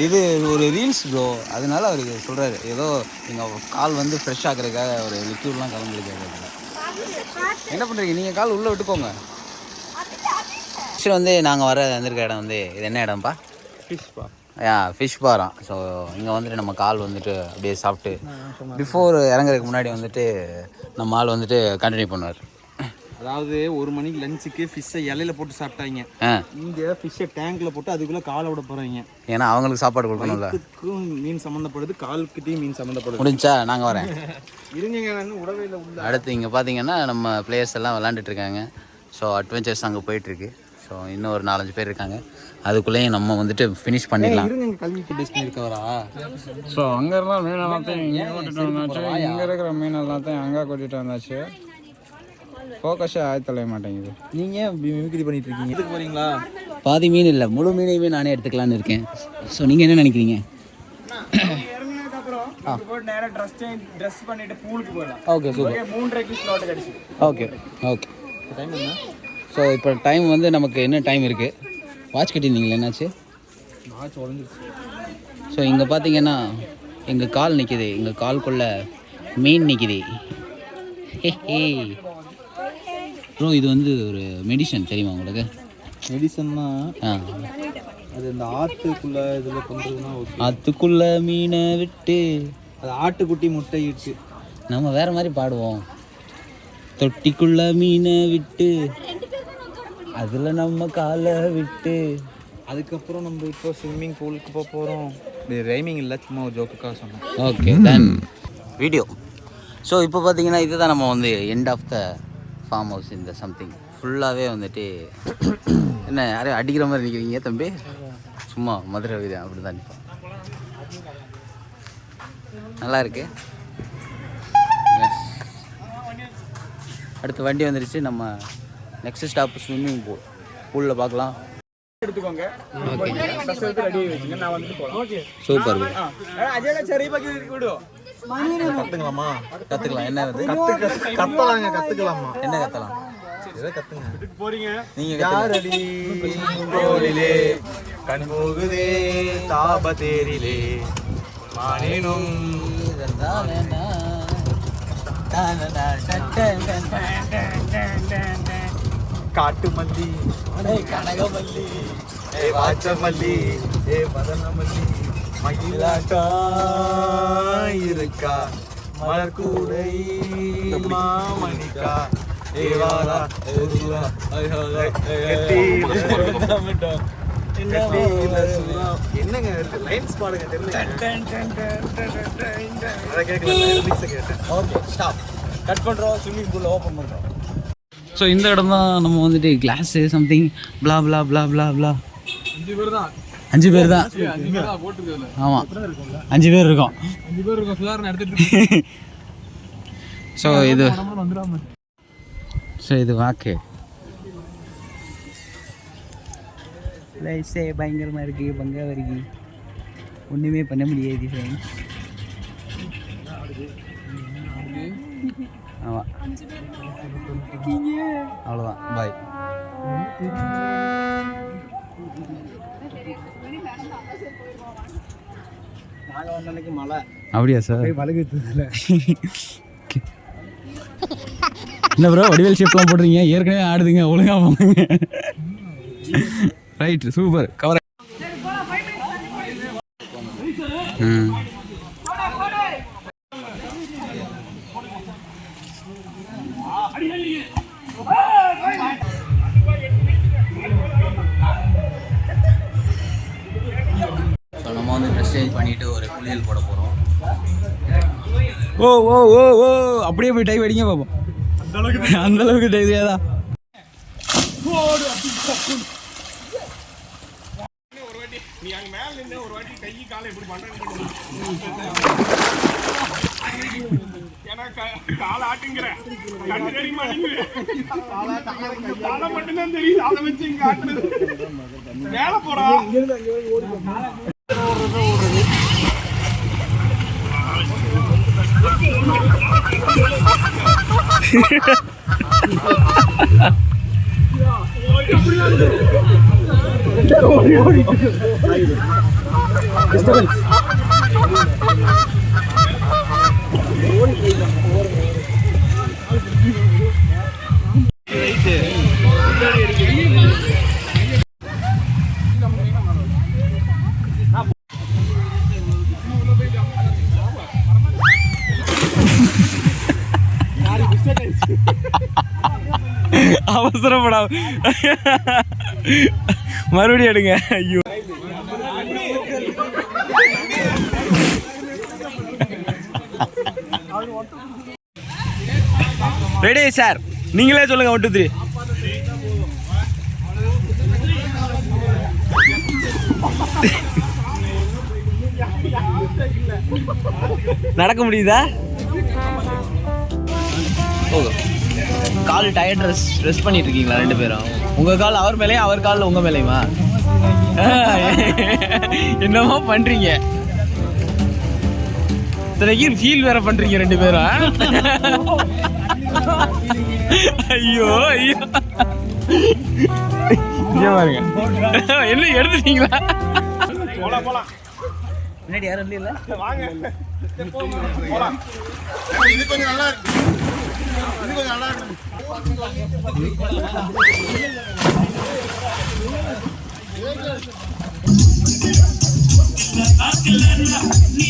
இது ஒரு reels bro, அதனால அவருக்கு சொல்கிறாரு ஏதோ நீங்கள் கால் வந்து ஃப்ரெஷ் ஆகிறதுக்காக ஒரு லிக்யூட்லாம் கலந்துருக்காரு. என்ன பண்ணுறீங்க நீங்கள்? கால் உள்ளே விட்டுக்கோங்க. ஆக்சுவலி வந்து நாங்கள் வந்திருக்க இடம் வந்து இது என்ன இடம்ப்பா? ஃபிஷ் பார். ஃபிஷ் பாராம். ஸோ இங்கே வந்துட்டு நம்ம கால் வந்துட்டு அப்படியே சாப்பிட்டு பிஃபோர் இறங்குறதுக்கு முன்னாடி வந்துட்டு நம்ம ஆள் வந்துட்டு கண்டினியூ பண்ணுவார். அதாவது 1 மணிக்கு லஞ்சுக்கு ஃபிஷ்ஷை இலையில போட்டு சாப்பிட்டாங்க. இங்கே ஃபிஷ்ஷை டேங்க்ல போட்டு அதுக்குள்ளே காலை விட போகிறாங்க. ஏன்னா அவங்களுக்கு சாப்பாடு கொடுக்கணும்ல. மீன் சம்மந்தப்படுது, காலுக்கிட்டையும் மீன் சம்மந்தப்படுது. முடிஞ்சா நாங்கள் வரேன். இருங்க உடவையில் உள்ள. அடுத்து இங்கே பார்த்தீங்கன்னா நம்ம பிளேயர்ஸ் எல்லாம் விளாண்டுட்டு இருக்காங்க. ஸோ அட்வென்ச்சர்ஸ் அங்கே போயிட்டுருக்கு. ஸோ இன்னும் ஒரு 4-5 பேர் இருக்காங்க. அதுக்குள்ளேயும் நம்ம வந்துட்டு ஃபினிஷ் பண்ணிடலாம். கல்விக்கு பேஸ் பண்ணியிருக்கவரா? ஸோ அங்கே எல்லாம் மீன் எல்லாத்தையும் இங்கே கூட்டிகிட்டு வந்தாச்சு. இங்கே இருக்கிற மீன் எல்லாத்தையும் அங்கே கூட்டிகிட்டு வந்தாச்சு. ஃபோக்கஸே ஆயத்தலைய மாட்டேங்குது. நீங்கள் மிமிக்ரி பண்ணிட்டு இருக்கீங்க. இதுக்கு போகிறீங்களா? பாதி மீன் இல்லை, முழு மீனையுமே நானே எடுத்துக்கலான்னு இருக்கேன். ஸோ நீங்கள் என்ன நினைக்கிறீங்க? Okay super. Okay okay. Time என்ன? ஸோ இப்போ டைம் வந்து நமக்கு என்ன டைம் இருக்குது? வாட்ச் கட்டியிருந்தீங்களா? என்னாச்சு? வாட்ச் உடஞ்சிருச்சு. ஸோ இங்கே பார்த்தீங்கன்னா எங்கள் கால் நிற்கிது. எங்கள் கால்குள்ளே மீன் நிற்கிது. ப்ரோ இது வந்து ஒரு மெடிசன் தெரியுமா உங்களுக்கு? மெடிசன்னா அது இந்த ஆற்றுக்குள்ளே இதில் பண்ணுறதுனா ஆற்றுக்குள்ளே மீனை விட்டு அது ஆட்டுக்குட்டி முட்டை இட்டு நம்ம வேறு மாதிரி பாடுவோம். தொட்டிக்குள்ள மீனை விட்டு அதில் நம்ம காலை விட்டு அதுக்கப்புறம் நம்ம இப்போ ஸ்விம்மிங் பூலுக்கு போக போகிறோம். இது ரைமிங் இல்லை, சும்மா ஒரு ஜோக்குக்காக சொன்னோம். Okay done video. ஸோ இப்போ பார்த்தீங்கன்னா இதுதான் நம்ம வந்து end of the farm house. இந்த சம்திங் ஃபுல்லாகவே வந்துட்டு என்ன யாரையும் அடிக்கிற மாதிரி நிற்கிறீங்க தம்பி? சும்மா மதுரை வீடு அப்படி தான் நிற்போம். நல்லா இருக்கு. அடுத்து வண்டி வந்துடுச்சு. நம்ம நெக்ஸ்ட் ஸ்டாப் ஸ்விம்மிங் பூலில் பார்க்கலாம். எடுத்துக்கோங்க. ஓகே ரெடி வச்சுங்க, நான் வந்துட்டு போகலாம். Okay super. கற்றுக்கலாமா? கற்றுக்கலாம். என்ன வந்து கத்தலாங்க? கற்றுக்கலாமா? என்ன கற்றலாம்? கற்றுங்க போறீங்க நீங்கள் யாரடி கோவிலே கண் போகுதே தாப தேரிலே மானேனும் காட்டு மல்லி கனகமல்லி வாச்சமல்லி மதனமல்லி மயிலாட்டா இருக்கா மலர்கூடை மாமணிக்கா ஏவாரா என்னங்க லைன்ஸ் பாடுங்க ஓகே ஸ்டாப். கட் பண்ணுறோம். ஸ்விம்மிங் பூலில் ஓப்பன் பண்ணுறோம். ஸோ இந்த இடம் தான் நம்ம வந்துட்டு கிளாஸு சம்திங் பிளா பிளா பிளா பிளா பிளா 5 பேர் தான். 5 பேர் தான். ஆமாம் 5 பேர் இருக்கோம். ஸோ இது வாக்கு லைஸே பயங்கரமாக இருக்குது. பங்கா வருகி ஒன்றுமே பண்ண முடியாது ஃப்ரெண்ட்ஸ். ஆமாம் அவ்வளோதான். பாய். நாங்கள் வந்த அன்னைக்கு மழை. அப்படியா சார்? வழுகுத்துல என்ன ப்ரோ வடிவேல் ஷேப்லாம் போடுறீங்க? ஏற்கனவே ஆடுதுங்க, ஒழுங்காக போங்க. Right super cover. ஸோ நம்ம வந்து ட்ரெஸ் சேஞ்ச் பண்ணிட்டு ஒரு குளியல் போட போகிறோம். ஓ ஓ ஓ ஓ அப்படியே போய் டைவ் அடிங்க பார்ப்போம். அந்த அளவுக்கு டைவ் ஏதா நீ அங்க மேல நின்னு ஒரு வாட்டி கை காலை எப்படி பண்றேன்னு ஏன்னா கால ஆட்டுங்கிற கண்ணு தெரிய மாட்டேங்குது. காலை மட்டும்தான் தெரியுது, அதை வச்சு இங்க ஆட்டுறது. மேல போறா அவசரப்படாம மறுபடியும் எடுங்க. ஐயோ ரெடி சார், நீங்களே சொல்லுங்க. 1 2 3. நடக்க முடியுதா? கால் டயர்ட் ரெஸ்ட் பண்ணிட்டு இருக்கீங்களா 2 பேரும்? உங்க கால் அவர் மேலேயும், அவர் கால் உங்க மேலேயுமா? என்னமோ பண்றீங்க. இத்தனைக்கும் ஃபீல் வேற பண்றீங்க 2 பேரும். ஐயோ ஐயோ, இங்க பாருங்க. என்ன எடுத்துட்டீங்களா? போலாம் முன்னாடி யாரும் இல்ல. வாங்க போலாம். இது கொஞ்சம் நல்லா இருக்கு. இது கொஞ்சம் நல்லா இருக்கு. நீ